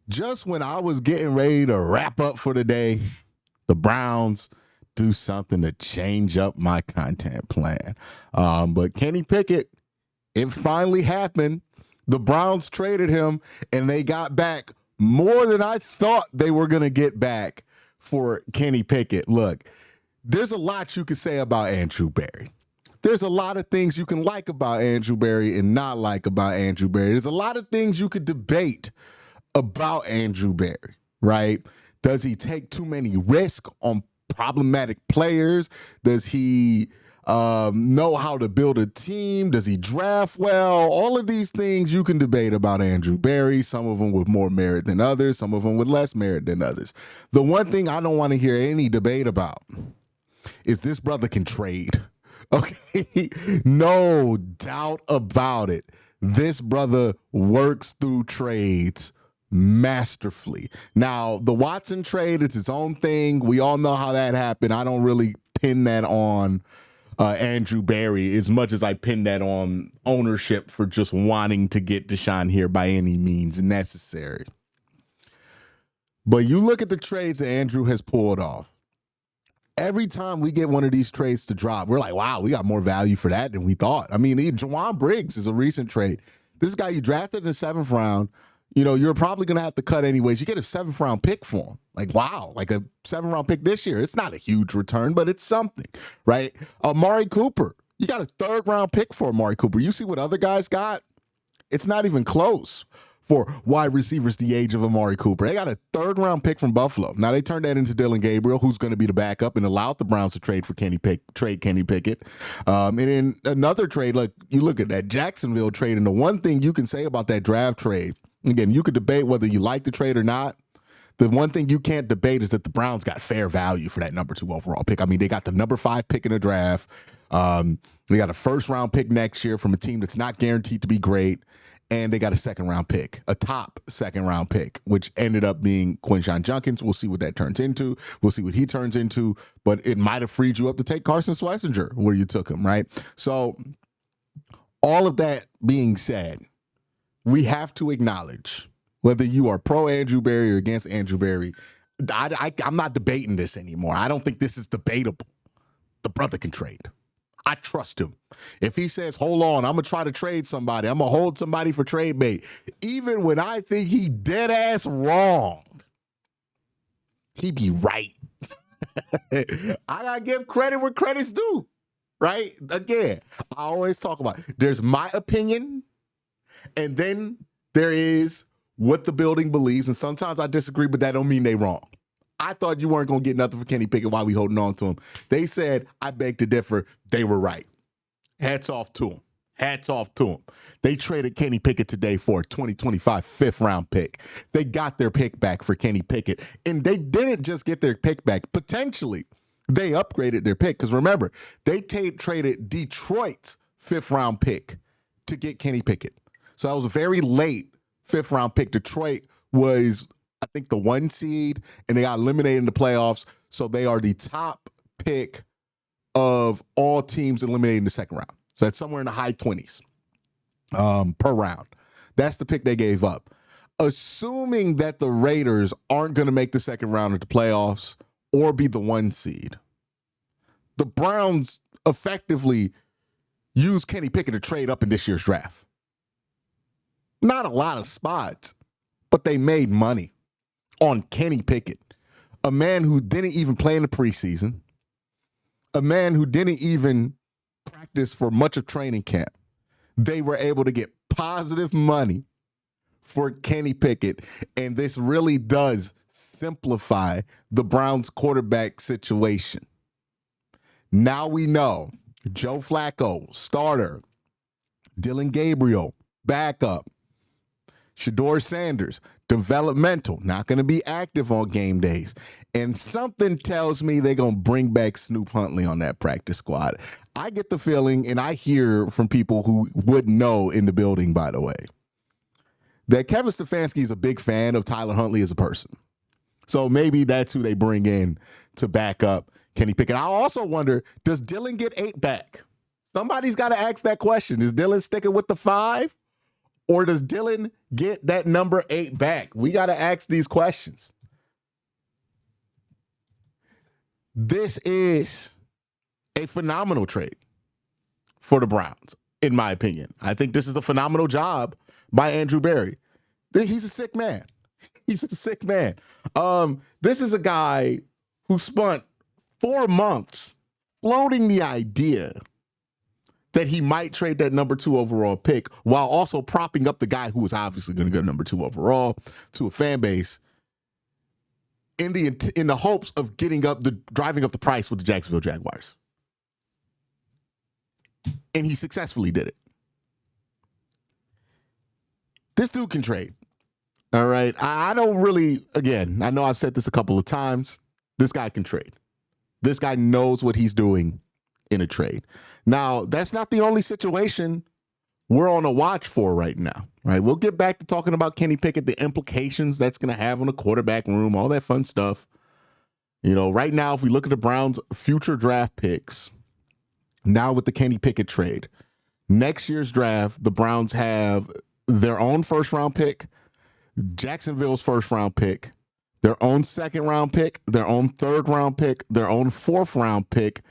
Just when I was getting ready to wrap up for the day, the Browns do something to change up my content plan. But Kenny Pickett, it finally happened. The Browns traded him, and they got back more than I thought they were going to get back for Kenny Pickett. Look, there's a lot you could say about Andrew Berry. There's a lot of things you can like about Andrew Berry and not like about Andrew Berry. There's a lot of things you could debate about Andrew Berry, right? Does he take too many risks on problematic players? Does he know how to build a team? Does he draft well? All of these things you can debate about Andrew Berry, some of them with more merit than others, some of them with less merit than others. The one thing I don't want to hear any debate about is this brother can trade. Okay, no doubt about it. This brother works through trades masterfully. Now, the Watson trade, it's its own thing. We all know how that happened. I don't really pin that on Andrew Berry as much as I pin that on ownership for just wanting to get Deshaun here by any means necessary. But you look at the trades that Andrew has pulled off. Every time we get one of these trades to drop, we're like, wow, we got more value for that than we thought. I mean, Jawan Briggs is a recent trade. This guy you drafted in the 7th round, you know, you're probably going to have to cut anyways. You get a 7th round pick for him. Like, wow, like a 7th round pick this year. It's not a huge return, but it's something, right? Amari Cooper, you got a 3rd round pick for Amari Cooper. You see what other guys got? It's not even close for wide receivers the age of Amari Cooper. They got a 3rd round pick from Buffalo. Now they turned that into Dylan Gabriel, who's going to be the backup, and allowed the Browns to trade Kenny Pickett. And in another trade, look, you look at that Jacksonville trade, and the one thing you can say about that draft trade, again, you could debate whether you like the trade or not. The one thing you can't debate is that the Browns got fair value for that number 2 overall pick. I mean, they got the number 5 pick in the draft. They got a 1st round pick next year from a team that's not guaranteed to be great. And they got a 2nd round pick, a top 2nd round pick, which ended up being Quincy Junkins. We'll see what that turns into. We'll see what he turns into. But it might have freed you up to take Carson Schlesinger where you took him, right? So all of that being said, we have to acknowledge whether you are pro Andrew Berry or against Andrew Berry. I'm not debating this anymore. I don't think this is debatable. The brother can trade. I trust him. If he says, hold on, I'm going to try to trade somebody, I'm going to hold somebody for trade bait, even when I think he dead ass wrong, he be right. I got to give credit where credit's due, right? Again, I always talk about there's my opinion, and then there is what the building believes, and sometimes I disagree, but that don't mean they wrong. I thought you weren't going to get nothing for Kenny Pickett while we holding on to him. They said, I beg to differ. They were right. Hats off to them. Hats off to them. They traded Kenny Pickett today for a 2025 5th round pick. They got their pick back for Kenny Pickett. And they didn't just get their pick back. Potentially, they upgraded their pick. Because remember, they traded Detroit's 5th round pick to get Kenny Pickett. So that was a very late 5th round pick. Detroit was, I think, the 1 seed, and they got eliminated in the playoffs. So they are the top pick of all teams eliminated in the 2nd round. So that's somewhere in the high 20s per round. That's the pick they gave up. Assuming that the Raiders aren't going to make the 2nd round of the playoffs or be the 1 seed, the Browns effectively used Kenny Pickett to trade up in this year's draft. Not a lot of spots, but they made money on Kenny Pickett, a man who didn't even play in the preseason, a man who didn't even practice for much of training camp. They were able to get positive money for Kenny Pickett, and this really does simplify the Browns quarterback situation. Now we know Joe Flacco, starter, Dylan Gabriel, backup, Shedeur Sanders, developmental, not going to be active on game days. And something tells me they're going to bring back Snoop Huntley on that practice squad. I get the feeling, and I hear from people who would know in the building, by the way, that Kevin Stefanski is a big fan of Tyler Huntley as a person. So maybe that's who they bring in to back up Kenny Pickett. I also wonder, does Dylan get 8 back? Somebody's got to ask that question. Is Dylan sticking with the 5? Or does Dylan get that number 8 back? We got to ask these questions. This is a phenomenal trade for the Browns, in my opinion. I think this is a phenomenal job by Andrew Berry. He's a sick man. He's a sick man. This is a guy who spent 4 months floating the idea that he might trade that number 2 overall pick while also propping up the guy who was obviously going to go number 2 overall to a fan base in the hopes of driving up the price with the Jacksonville Jaguars. And he successfully did it. This dude can trade. All right. I don't really, again, I know I've said this a couple of times. This guy can trade. This guy knows what he's doing in a trade. Now, that's not the only situation we're on a watch for right now, right? We'll get back to talking about Kenny Pickett, the implications that's going to have on the quarterback room, all that fun stuff. You know, right now, if we look at the Browns' future draft picks, now with the Kenny Pickett trade, next year's draft, the Browns have their own first-round pick, Jacksonville's first-round pick, their own second-round pick, their own third-round pick, their own fourth-round pick,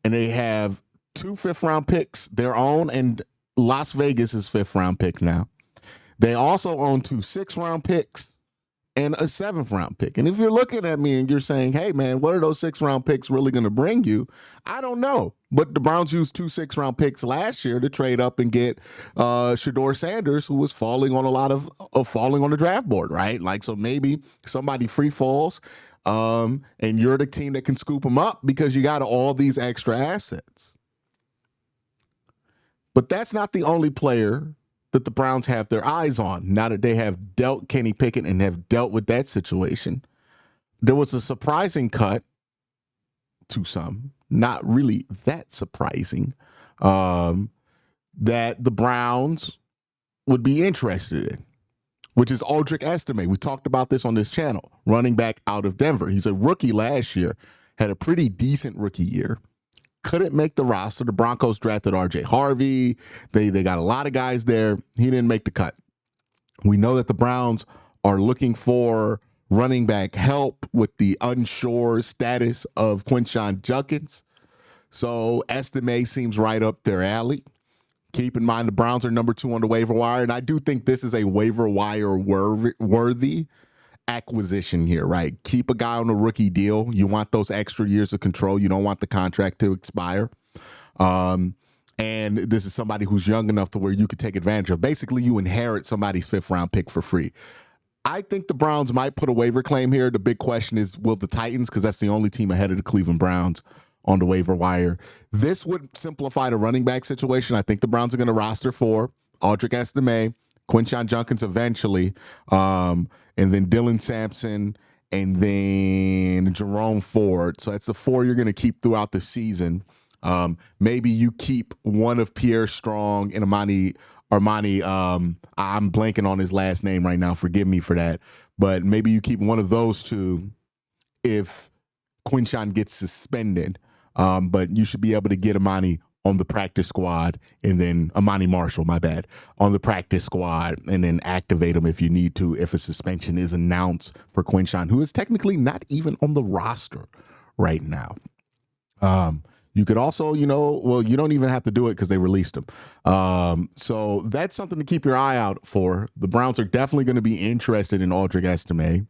and they have 2 fifth-round picks, their own, and Las Vegas' 5th-round pick now. They also own 2 6th-round picks and a 7th-round pick. And if you're looking at me and you're saying, hey, man, what are those 6th-round picks really going to bring you? I don't know. But the Browns used 2 6th-round picks last year to trade up and get Shedeur Sanders, who was falling on a lot of falling on the draft board, right? Like, so maybe somebody free falls and you're the team that can scoop them up because you got all these extra assets. But that's not the only player that the Browns have their eyes on now that they have dealt Kenny Pickett and have dealt with that situation. There was a surprising cut to some, not really that surprising, that the Browns would be interested in, which is Audric Estime. We talked about this on this channel, running back out of Denver. He's a rookie last year, had a pretty decent rookie year. Couldn't make the roster. The Broncos drafted R.J. Harvey. They got a lot of guys there. He didn't make the cut. We know that the Browns are looking for running back help with the unsure status of Quincy Junkins. So Estime seems right up their alley. Keep in mind the Browns are number 2 on the waiver wire, and I do think this is a waiver wire worthy acquisition here, right? Keep a guy on a rookie deal. You want those extra years of control. You don't want the contract to expire. And this is somebody who's young enough to where you could take advantage of. Basically, you inherit somebody's 5th-round pick for free. I think the Browns might put a waiver claim here. The big question is, will the Titans, because that's the only team ahead of the Cleveland Browns on the waiver wire. This would simplify the running back situation. I think the Browns are going to roster 4, Audric Estime, Quincy Junkins eventually, and then Dylan Sampson, and then Jerome Ford. So that's the 4 you're going to keep throughout the season. Maybe you keep one of Pierre Strong and Armani. I'm blanking on his last name right now. Forgive me for that. But maybe you keep one of those 2 if Quincy gets suspended. But you should be able to get Amani on the practice squad, and then Amani Marshall, my bad, on the practice squad, and then activate him if you need to, if a suspension is announced for Quincy, who is technically not even on the roster right now. You could also, you don't even have to do it because they released him. So that's something to keep your eye out for. The Browns are definitely going to be interested in Audric Estime.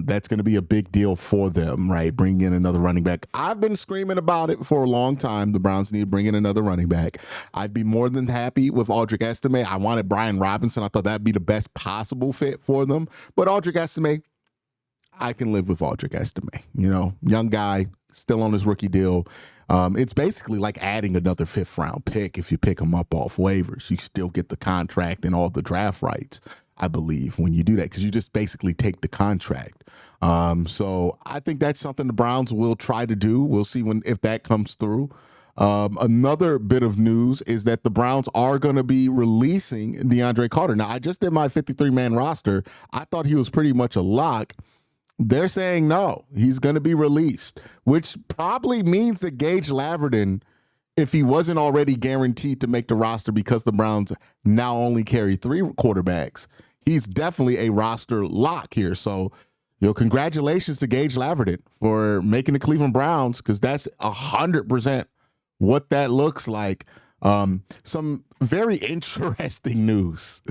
That's going to be a big deal for them, right? Bringing in another running back. I've been screaming about it for a long time. The Browns need to bring in another running back. I'd be more than happy with Audric Estime. I wanted Brian Robinson. I thought that'd be the best possible fit for them. But Audric Estime, I can live with Audric Estime. Young guy, still on his rookie deal. It's basically like adding another 5th-round pick if you pick him up off waivers. You still get the contract and all the draft rights, I believe, when you do that, because you just basically take the contract. So I think that's something the Browns will try to do. We'll see if that comes through. Another bit of news is that the Browns are going to be releasing DeAndre Carter. Now, I just did my 53-man roster. I thought he was pretty much a lock. They're saying no, he's going to be released, which probably means that Gage Laverton if he wasn't already guaranteed to make the roster because the Browns now only carry 3 quarterbacks, he's definitely a roster lock here. So, congratulations to Gage Laverton for making the Cleveland Browns, because that's 100% what that looks like. Some very interesting news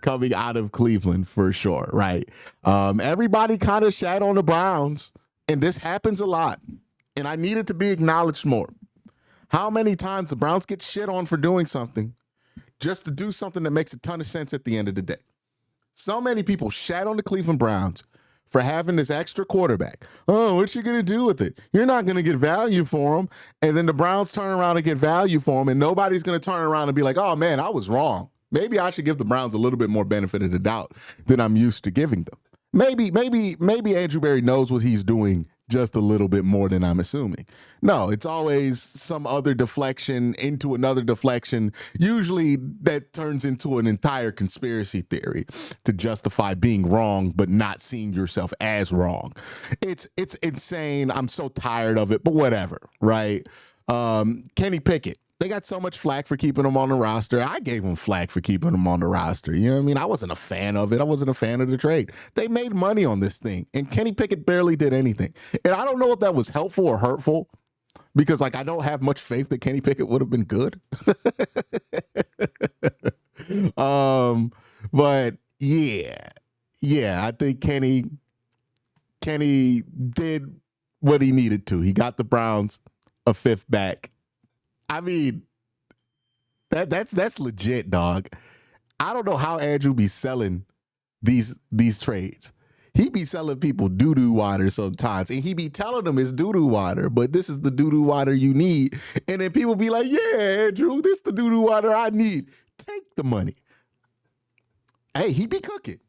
coming out of Cleveland for sure, right? Everybody kind of shat on the Browns, and this happens a lot, and I need it to be acknowledged more. How many times the Browns get shit on for doing something just to do something that makes a ton of sense at the end of the day? So many people shat on the Cleveland Browns for having this extra quarterback. Oh, what you going to do with it? You're not going to get value for him. And then the Browns turn around and get value for him, and nobody's going to turn around and be like, oh, man, I was wrong. Maybe I should give the Browns a little bit more benefit of the doubt than I'm used to giving them. Maybe Andrew Berry knows what he's doing just a little bit more than I'm assuming. No, it's always some other deflection into another deflection. Usually that turns into an entire conspiracy theory to justify being wrong, but not seeing yourself as wrong. It's insane. I'm so tired of it, but whatever, right? Kenny Pickett. They got so much flack for keeping him on the roster. I gave him flack for keeping him on the roster. You know what I mean? I wasn't a fan of it. I wasn't a fan of the trade. They made money on this thing, and Kenny Pickett barely did anything. And I don't know if that was helpful or hurtful, because, I don't have much faith that Kenny Pickett would have been good. But yeah, I think Kenny did what he needed to. He got the Browns a 5th back. I mean, that's legit, dog. I don't know how Andrew be selling these trades. He be selling people doo-doo water sometimes, and he be telling them it's doo-doo water, but this is the doo-doo water you need. And then people be like, yeah, Andrew, this is the doo-doo water I need. Take the money. Hey, he be cooking.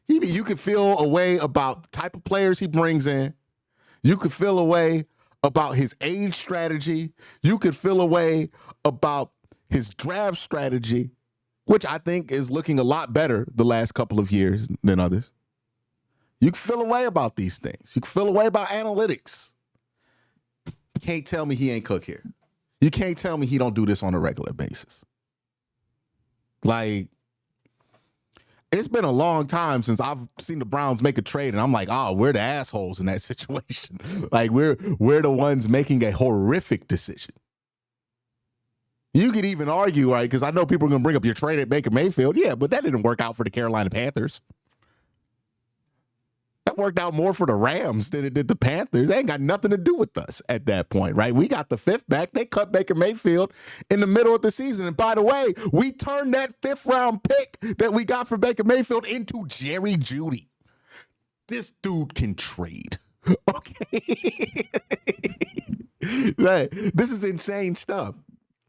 You could feel a way about the type of players he brings in. You could feel a way about his age strategy. You could feel a way about his draft strategy, which I think is looking a lot better the last couple of years than others. You can feel a way about these things. You can feel a way about analytics. You can't tell me he ain't cook here. You can't tell me he don't do this on a regular basis. It's been a long time since I've seen the Browns make a trade, and I'm like, oh, we're the assholes in that situation. We're the ones making a horrific decision. You could even argue, right, because I know people are going to bring up your trade at Baker Mayfield. Yeah, but that didn't work out for the Carolina Panthers. That worked out more for the Rams than it did the Panthers. They ain't got nothing to do with us at that point, right? We got the 5th back. They cut Baker Mayfield in the middle of the season. And by the way, we turned that 5th round pick that we got for Baker Mayfield into Jerry Jeudy. This dude can trade. Okay. This is insane stuff.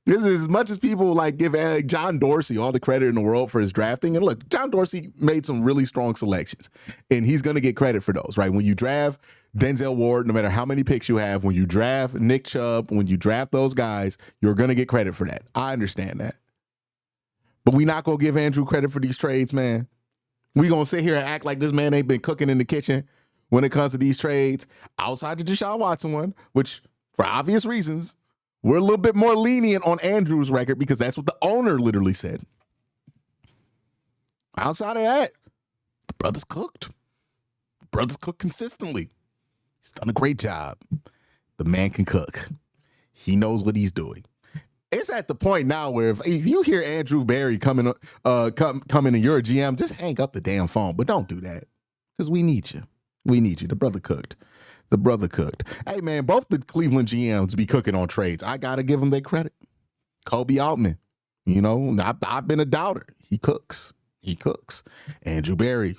This is as much as people give John Dorsey all the credit in the world for his drafting. And look, John Dorsey made some really strong selections, and he's going to get credit for those, right? When you draft Denzel Ward, no matter how many picks you have, when you draft Nick Chubb, when you draft those guys, you're going to get credit for that. I understand that. But we not going to give Andrew credit for these trades, man. We going to sit here and act like this man ain't been cooking in the kitchen when it comes to these trades, outside the Deshaun Watson one, which, for obvious reasons, we're a little bit more lenient on Andrew's record because that's what the owner literally said. Outside of that, the brother's cooked. The brother's cooked consistently. He's done a great job. The man can cook. He knows what he's doing. It's at the point now where if you hear Andrew Berry coming and you're a GM, just hang up the damn phone. But don't do that, because we need you. We need you. The brother cooked. The brother cooked. Hey, man, both the Cleveland GMs be cooking on trades. I got to give them their credit. Kobe Altman, I've been a doubter. He cooks. He cooks. Andrew Berry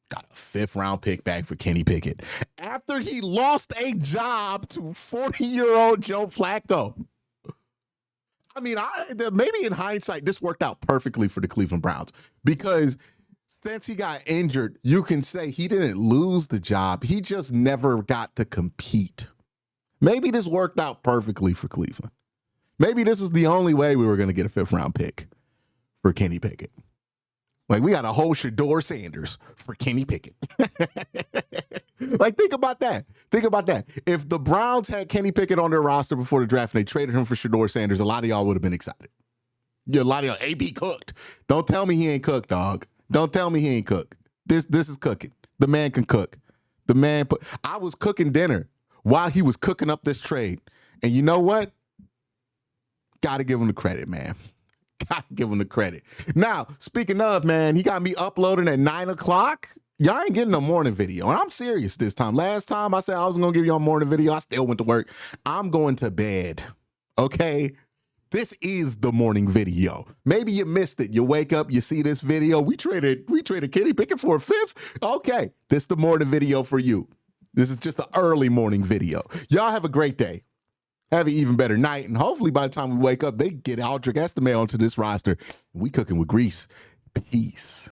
got a 5th round pick back for Kenny Pickett after he lost a job to 40-year-old Joe Flacco. I mean, maybe in hindsight, this worked out perfectly for the Cleveland Browns, because since he got injured, you can say he didn't lose the job. He just never got to compete. Maybe this worked out perfectly for Cleveland. Maybe this is the only way we were going to get a 5th round pick for Kenny Pickett. We got a whole Shador Sanders for Kenny Pickett. Like, think about that. Think about that. If the Browns had Kenny Pickett on their roster before the draft and they traded him for Shedeur Sanders, a lot of y'all would have been excited. Yeah, a lot of y'all, AB cooked. Don't tell me he ain't cooked, dog. Don't tell me he ain't cooked. This is cooking. The man can cook. I was cooking dinner while he was cooking up this trade. And you know what? Gotta give him the credit, man. Gotta give him the credit. Now, speaking of, man, he got me uploading at 9 o'clock. Y'all ain't getting no morning video. And I'm serious this time. Last time I said I was going to give y'all a morning video. I still went to work. I'm going to bed. Okay? This is the morning video. Maybe you missed it. You wake up, you see this video. We traded Kenny Pickett for a fifth. Okay, this is the morning video for you. This is just an early morning video. Y'all have a great day. Have an even better night. And hopefully by the time we wake up, they get Aldrick Estime onto this roster. We cooking with grease. Peace.